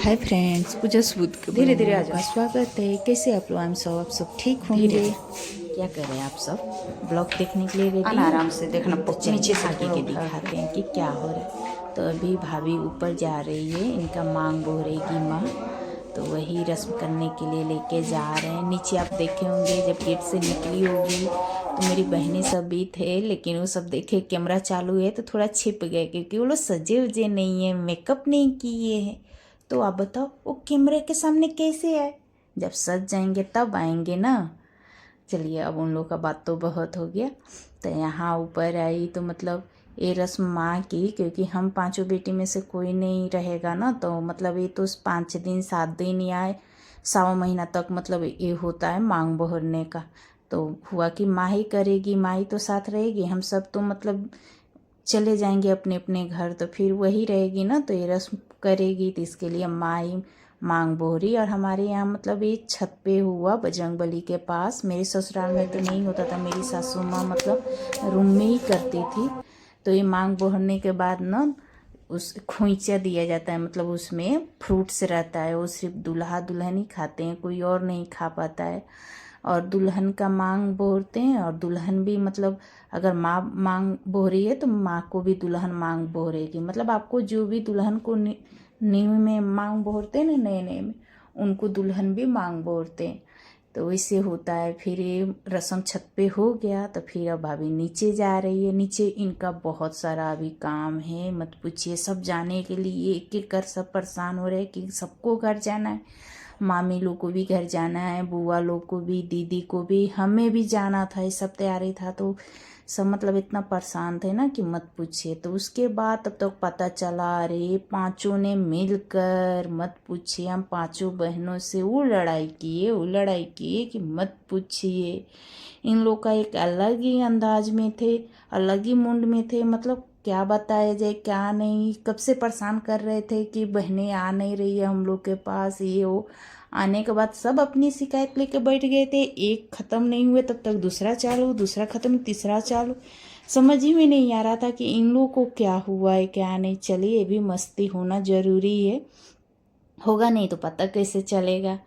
Hi friends, पूजा सूद के धीरे धीरे आ ब्लॉग जाओ। का स्वागत है। कैसे आप लोग? आप सब ठीक होंगे। क्या कर रहे हैं आप सब? ब्लॉग देखने के लिए रेडी आराम से देखना, तो नीचे चलिए से आगे थोड़ा के उठा दिखाते के। हैं कि क्या हो रहा है। तो अभी भाभी ऊपर जा रही है, इनका मांग बोरेगी माँ, तो वही रस्म करने के लिए लेके जा रहे हैं। नीचे आप देखे होंगे जब गेट से निकली होगी तो मेरी बहनें सब भी थे, लेकिन वो सब देखे कैमरा चालू है तो थोड़ा छिप गए, क्योंकि वो लोग सजे उजे नहीं है, मेकअप नहीं किए हैं। तो आप बताओ वो कैमरे के सामने कैसे आए? जब सज जाएंगे तब आएंगे ना। चलिए, अब उन लोग का बात तो बहुत हो गया। तो यहाँ ऊपर आई तो मतलब ये रस्म माँ की, क्योंकि हम पांचों बेटी में से कोई नहीं रहेगा ना, तो मतलब ये तो 5 दिन 7 दिन या 1.25 महीना तक मतलब ये होता है मांग बहरने का। तो हुआ कि माँ ही करेगी, माँ ही तो साथ रहेगी, हम सब तो मतलब चले जाएंगे अपने अपने घर, तो फिर वही रहेगी ना, तो ये रस्म करेगी। तो इसके लिए माँ ही मांग बोरी। और हमारे यहाँ मतलब ये छत पे हुआ बजरंग बली के पास। मेरे ससुराल में तो नहीं होता था, मेरी सासू माँ मतलब रूम में ही करती थी। तो ये मांग बोहरने के बाद ना उस खोइंचा दिया जाता है, मतलब उसमें फ्रूट्स रहता है, वो सिर्फ दूल्हा दुल्हन ही खाते हैं, कोई और नहीं खा पाता है। और दुल्हन का मांग बोरते हैं, और दुल्हन भी मतलब अगर माँ मांग बो रही है तो माँ को भी दुल्हन मांग बोरेगी। मतलब आपको जो भी दुल्हन को न्यू में मांग बोरते हैं ना, नए नए में, उनको दुल्हन भी मांग बोरते हैं। तो वैसे होता है। फिर ये रस्म छत पे हो गया, तो फिर अब भाभी नीचे जा रही है। नीचे इनका बहुत सारा अभी काम है, मत पूछिए। सब जाने के लिए एक एक कर सब परेशान हो रहे हैं कि सबको घर जाना है। मामी लोग को भी घर जाना है, बुआ लोग को भी, दीदी को भी, हमें भी जाना था, ये सब तैयारी था। तो सब मतलब इतना परेशान थे ना कि मत पूछिए। तो उसके बाद तब तक पता चला, अरे पांचों ने मिलकर, मत पूछिए, हम पांचों बहनों से वो लड़ाई किए कि मत पूछिए। इन लोग का एक अलग ही अंदाज में थे, अलग ही मुंड में थे। मतलब क्या बताया जाए क्या नहीं, कब से परेशान कर रहे थे कि बहनें आ नहीं रही है हम लोग के पास, ये वो। आने के बाद सब अपनी शिकायत लेके बैठ गए थे। एक ख़त्म नहीं हुए तब तक दूसरा चालू, दूसरा ख़त्म तीसरा चालू। समझ ही में नहीं आ रहा था कि इन लोगों को क्या हुआ है क्या नहीं। चलिए, ये भी मस्ती होना ज़रूरी है, होगा नहीं तो पता कैसे चलेगा।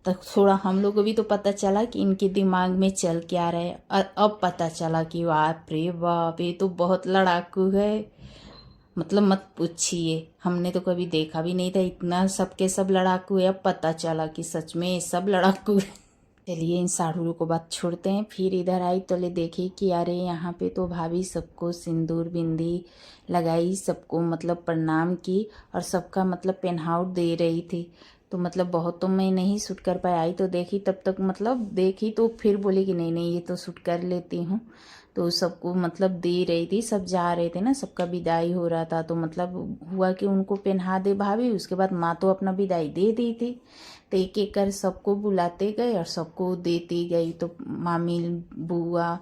तो थोड़ा हम लोग को भी तो पता चला कि इनके दिमाग में चल क्या रहे। और अब पता चला कि बाप रे बाप, ये तो बहुत लड़ाकू है। मतलब मत पूछिए, हमने तो कभी देखा भी नहीं था इतना सबके सब लड़ाकू है। अब पता चला कि सच में ये सब लड़ाकू है। चलिए, इन साड़ियों को बात छोड़ते हैं। फिर इधर आई तो ले देखी कि अरे यहाँ पे तो भाभी सबको सिंदूर बिंदी लगाई, सबको मतलब प्रणाम की, और सबका मतलब पहनावट दे रही थी। तो मतलब बहुत तो मैं नहीं शूट कर पाई, आई तो देखी, तब तक मतलब देखी तो फिर बोली कि नहीं नहीं ये तो शूट कर लेती हूँ। तो सबको मतलब दे रही थी, सब जा रहे थे ना, सबका विदाई हो रहा था, तो मतलब हुआ कि उनको पहना दे भाभी। उसके बाद माँ तो अपना विदाई दे दी थी। तो एक एक कर सबको बुलाते गए और सबको देती गई। तो मामी, बुआ,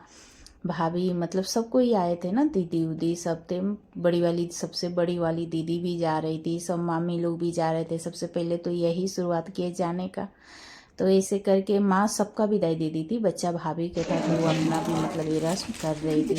भाभी, मतलब सबको ही आए थे ना, दीदी उदी सब थे। बड़ी वाली, सबसे बड़ी वाली दीदी भी जा रही थी, सब मामी लोग भी जा रहे थे। सबसे पहले तो यही शुरुआत किए जाने का। तो ऐसे करके माँ सबका विदाई दे दी थी, बच्चा भाभी के था, तो वो अपना भी मतलब ये रस्म कर रही थी।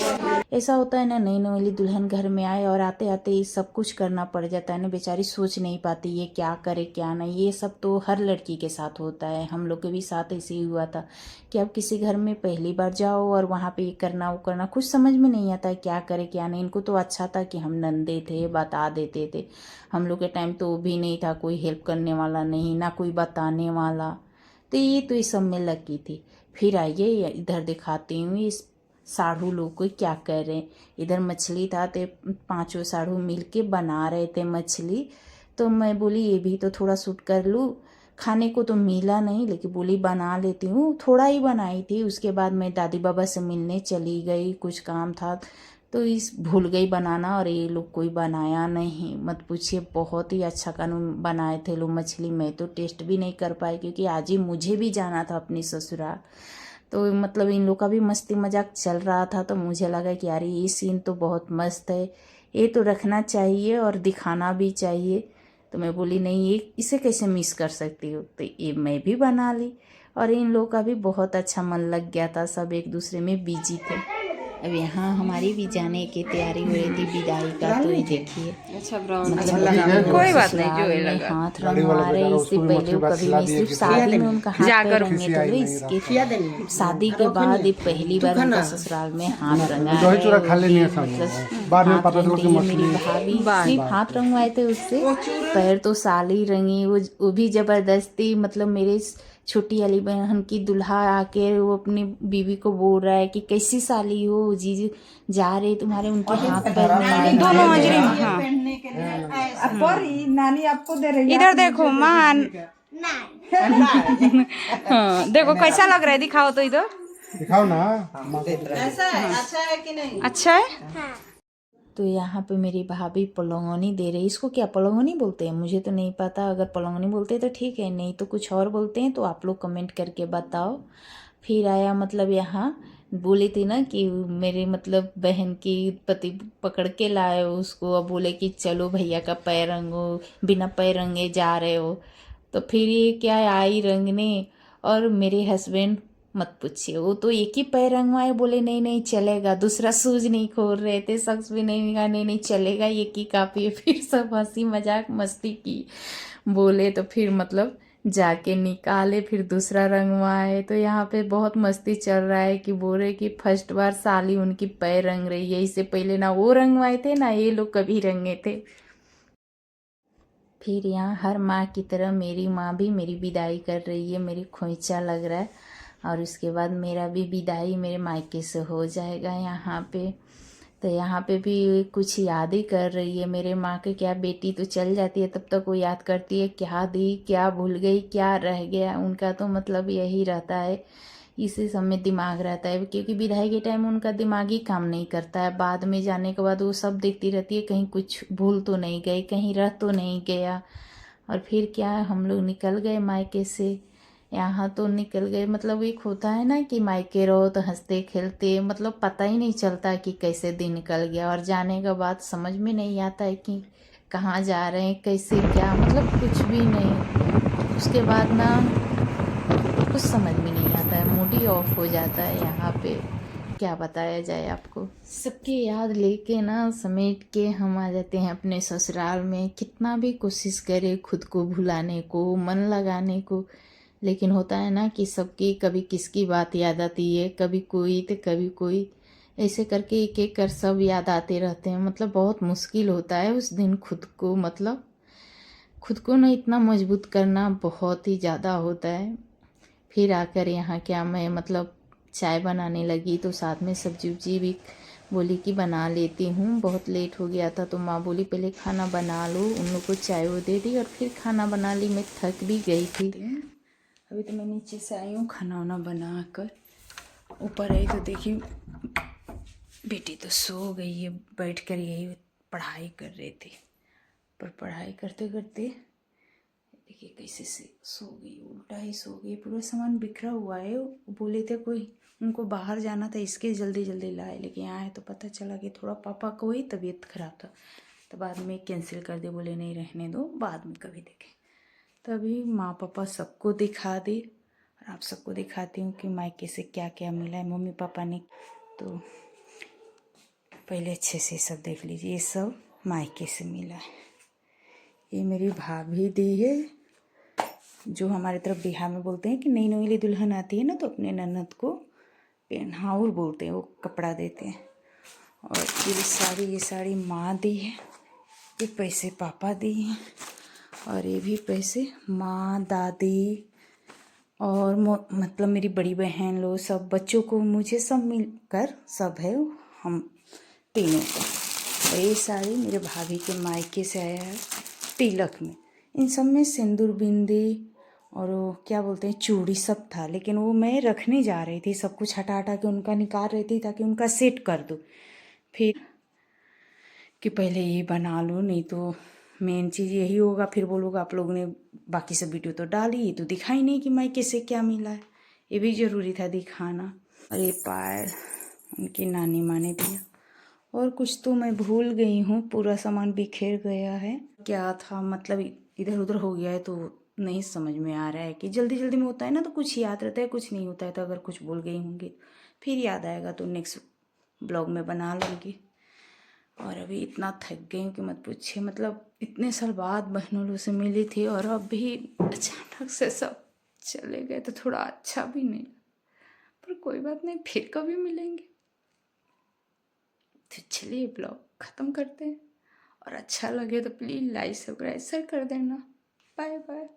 ऐसा होता है ना, नई नवेली दुल्हन घर में आए और आते आते ये सब कुछ करना पड़ जाता है ना, बेचारी सोच नहीं पाती ये क्या करे क्या नहीं। ये सब तो हर लड़की के साथ होता है, हम लोग के भी साथ ऐसे ही हुआ था कि अब किसी घर में पहली बार जाओ और वहाँ पे ये करना वो करना, कुछ समझ में नहीं आता है क्या करे क्या नहीं। इनको तो अच्छा था कि हम नंदे थे, बता देते थे। हम लोग के टाइम तो वो भी नहीं था, कोई हेल्प करने वाला नहीं, ना कोई बताने वाला। तो ये तो इस सब में लगी थी। फिर आइए इधर दिखाती हूँ इस साढ़ू लोग को क्या कर रहे हैं। इधर मछली था, तो पांचों साढ़ू मिल के बना रहे थे मछली। तो मैं बोली ये भी तो थोड़ा शूट कर लूँ। खाने को तो मिला नहीं, लेकिन बोली बना लेती हूँ, थोड़ा ही बनाई थी। उसके बाद मैं दादी बाबा से मिलने चली गई, कुछ काम था तो इस भूल गई बनाना, और ये लोग कोई बनाया नहीं। मत पूछिए, बहुत ही अच्छा कानून बनाए थे लोग मछली। मैं तो टेस्ट भी नहीं कर पाई, क्योंकि आज ही मुझे भी जाना था अपनी ससुराल। तो मतलब इन लोग का भी मस्ती मजाक चल रहा था, तो मुझे लगा कि यार ये सीन तो बहुत मस्त है, ये तो रखना चाहिए और दिखाना भी चाहिए। तो मैं बोली नहीं, ये इसे कैसे मिस कर सकती हूँ, तो ये मैं भी बना ली। और इन लोगों का भी बहुत अच्छा मन लग गया था, सब एक दूसरे में बिजी थे। अब यहाँ हमारी भी जाने की तैयारी हो रही थी विदाई का, तो ये देखिए अच्छा ब्राउन मतलब कोई बात नहीं, जो ससुराल ये में लगा हाथ रंगवा रहे। इससे पहले वो कभी नहीं, सिर्फ शादी में उनका हाथ पैर रंगे थे, इसके शादी के बाद ये पहली बार उनका ससुराल में हाथ रंगा है। मतलब हाथ रंग रही है मेरी भाभी, सिर्फ हाथ रंगवाए थे उससे, पैर तो साली रंगी, वो भी जबरदस्ती। मतलब मेरे छोटी वाली बहन की दूल्हा आके वो अपनी बीवी को बोल रहा है कि कैसी साली हो जीजी, जा रहे तुम्हारे उनके हाथ पैर में दोनों हाजिरी में। हाँ नानी आपको दे रही है। इधर देखो मान। हाँ देखो कैसा लग रहा है, दिखाओ तो इधर, दिखाओ ना। ऐसा है, अच्छा है कि नहीं? अच्छा है। तो यहाँ पे मेरी भाभी पलंगोनी दे रही। इसको क्या पलंगोनी बोलते हैं मुझे तो नहीं पता, अगर पलंगोनी बोलते हैं तो ठीक है, नहीं तो कुछ और बोलते हैं तो आप लोग कमेंट करके बताओ। फिर आया मतलब यहाँ बोली थी ना कि मेरे मतलब बहन की पति पकड़ के लाए उसको, अब बोले कि चलो भैया का पैर रंगो, बिना पैर रंगे जा रहे हो। तो फिर ये क्या आई रंगने, और मेरे हस्बैंड मत पूछिए, वो तो एक ही पैर रंगवाए, बोले नहीं नहीं चलेगा, दूसरा शूज नहीं खोल रहे थे, शख्स भी नहीं कहा नहीं नहीं चलेगा, एक ही काफ़ी है। फिर सब हंसी मजाक मस्ती की, बोले तो फिर मतलब जाके निकाले, फिर दूसरा रंगवाए। तो यहाँ पे बहुत मस्ती चल रहा है कि बोले कि फर्स्ट बार साली उनकी पैर रंग रही है, इससे पहले ना वो रंगवाए थे ना ये लोग कभी रंगे थे। फिर यहाँ हर माँ की तरह मेरी माँ भी मेरी विदाई कर रही है, मेरी खोइंचा लग रहा है, और उसके बाद मेरा भी विदाई मेरे मायके से हो जाएगा यहाँ पे। तो यहाँ पे भी कुछ याद ही कर रही है मेरे माँ के, क्या बेटी तो चल जाती है तब तक वो याद करती है क्या दी क्या भूल गई क्या रह गया, उनका तो मतलब यही रहता है, इसी समय दिमाग रहता है, क्योंकि विदाई के टाइम उनका दिमाग ही काम नहीं करता है। बाद में जाने के बाद वो सब देखती रहती है कहीं कुछ भूल तो नहीं गई, कहीं रह तो नहीं गया। और फिर क्या हम लोग निकल गए मायके से, यहाँ तो निकल गए, मतलब एक होता है ना कि मायके रहो तो हंसते खेलते, मतलब पता ही नहीं चलता कि कैसे दिन निकल गया, और जाने के बाद समझ में नहीं आता है कि कहाँ जा रहे हैं कैसे क्या, मतलब कुछ भी नहीं। उसके बाद ना कुछ समझ में नहीं आता है, मूड ही ऑफ हो जाता है यहाँ पे, क्या बताया जाए आपको। सबकी याद लेके ना समेट के हम आ जाते हैं अपने ससुराल में, कितना भी कोशिश करें खुद को भुलाने को, मन लगाने को, लेकिन होता है ना कि सबकी कभी किसकी बात याद आती है, कभी कोई तो कभी कोई, ऐसे करके एक एक कर सब याद आते रहते हैं। मतलब बहुत मुश्किल होता है उस दिन खुद को, मतलब खुद को ना इतना मजबूत करना बहुत ही ज़्यादा होता है। फिर आकर यहाँ क्या मैं मतलब चाय बनाने लगी, तो साथ में सब्जी उब्जी भी बोली कि बना लेती हूँ, बहुत लेट हो गया था तो माँ बोली पहले खाना बना लो, उन लोग को चाय वो दे दी और फिर खाना बना ली। मैं थक भी गई थी, अभी तो मैं नीचे से आई हूँ खाना वाना बना कर, ऊपर आई तो देखी बेटी तो सो गई है, बैठ कर यही पढ़ाई कर रही थी, पर पढ़ाई करते करते देखिए कैसे से सो गई, उल्टा ही सो गई, पूरा सामान बिखरा हुआ है। बोले थे कोई उनको बाहर जाना था इसके जल्दी जल्दी लाए, लेकिन यहाँ है तो पता चला कि थोड़ा पापा को ही तबीयत खराब था, तो बाद में कैंसिल कर दे, बोले नहीं रहने दो बाद में कभी देखें। तो अभी माँ पापा सबको दिखा दी, और आप सबको दिखाती हूँ कि मायके से क्या क्या मिला है मम्मी पापा ने। तो पहले अच्छे से सब देख लीजिए, ये सब मायके से मिला है, ये मेरी भाभी दी है, जो हमारे तरफ बिहार में बोलते हैं कि नई नवेली दुल्हन आती है ना तो अपने ननद को पेन्हाउर बोलते हैं, वो कपड़ा देते हैं। और ये साड़ी माँ दी है, ये पैसे पापा दिए हैं, और ये भी पैसे माँ दादी और मतलब मेरी बड़ी बहन लोग सब बच्चों को मुझे सब मिलकर सब है हम तीनों को। और ये साड़ी मेरे भाभी के मायके से आया है तिलक में, इन सब में सिंदूर बिंदी और वो क्या बोलते हैं चूड़ी सब था, लेकिन वो मैं रखने जा रही थी, सब कुछ हटा हटा के उनका निकाल रही थी ताकि उनका सेट कर दूँ, फिर कि पहले ये बना लूँ नहीं तो मेन चीज़ यही होगा, फिर बोलोगे आप लोगों ने बाकी सब वीडियो तो डाली तो दिखाई नहीं कि मायके से क्या मिला है, ये भी ज़रूरी था दिखाना। और ये पायल उनकी नानी माँ ने दिया, और कुछ तो मैं भूल गई हूँ, पूरा सामान बिखेर गया है, क्या था मतलब इधर उधर हो गया है तो नहीं समझ में आ रहा है, कि जल्दी जल्दी में होता है ना तो कुछ याद रहता है कुछ नहीं होता है, तो अगर कुछ भूल गई होंगी फिर याद आएगा तो नेक्स्ट ब्लॉग में बना लूँगी। और अभी इतना थक गई हूँ कि मत पूछिए, मतलब इतने साल बाद बहनों लोग से मिली थी और अभी अचानक से सब चले गए तो थोड़ा अच्छा भी नहीं, पर कोई बात नहीं, फिर कभी मिलेंगे। तो चलिए ब्लॉग ख़त्म करते हैं, और अच्छा लगे तो प्लीज़ लाइक सब्सक्राइब कर देना। Bye bye.